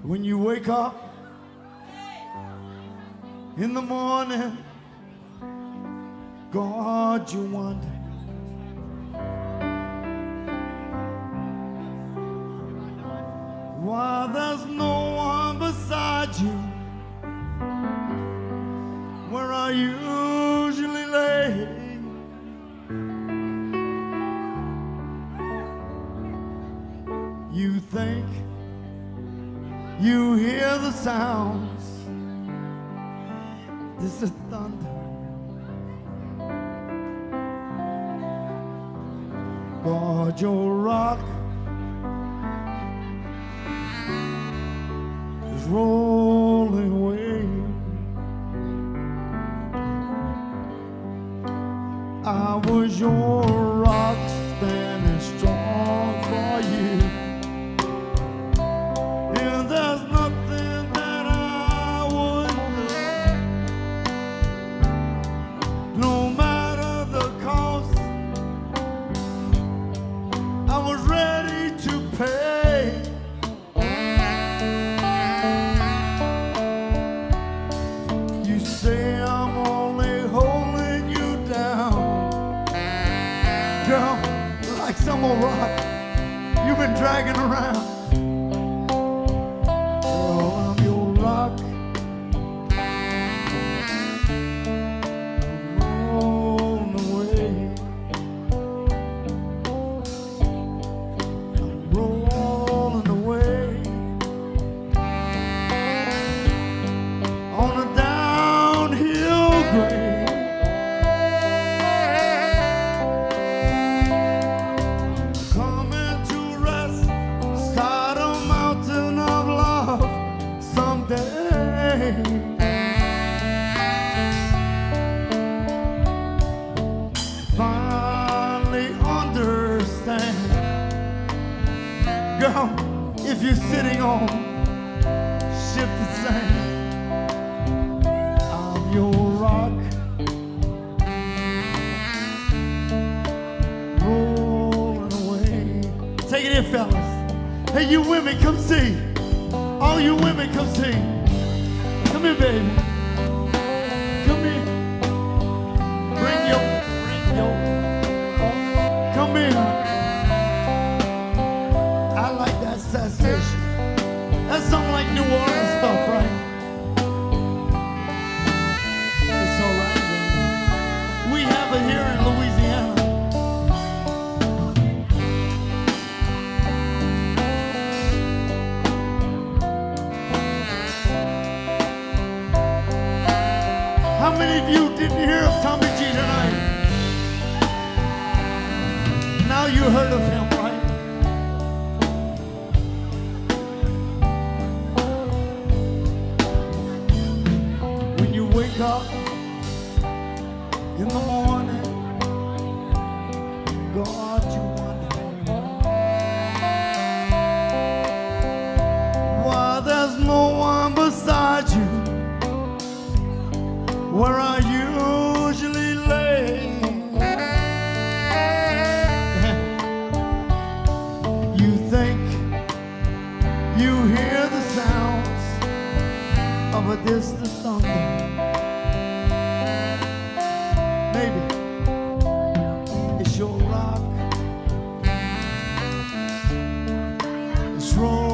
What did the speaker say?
When you wake up in the morning, God, you wonder why there's no one beside you where I usually lay. You think you hear the sounds, this is thunder. God, your rock is rolling away. I was your rock standing strong for you. And there's nothing that I wouldn't do, no matter the cost. I was ready to pay. You say I'm only holding you down, girl, like some old rock you've been dragging around. Finally understand, girl, if you're sitting on shifted sand, I'm your rock, rolling away. Take it in, fellas. Hey, you women, come see. All you women, come see. Come here, baby. Come here. Come here. I like that sensation. That's something like New Orleans stuff, right? It's all right, baby. We have it here in Louisiana. How many of you didn't hear of Tommy G tonight? Now you heard of him, right? When you wake up in the morning, God, you wonder why there's no one beside you where I usually lay. You think you hear the sounds of a distant thunder. Maybe it's your rock. It's rolling.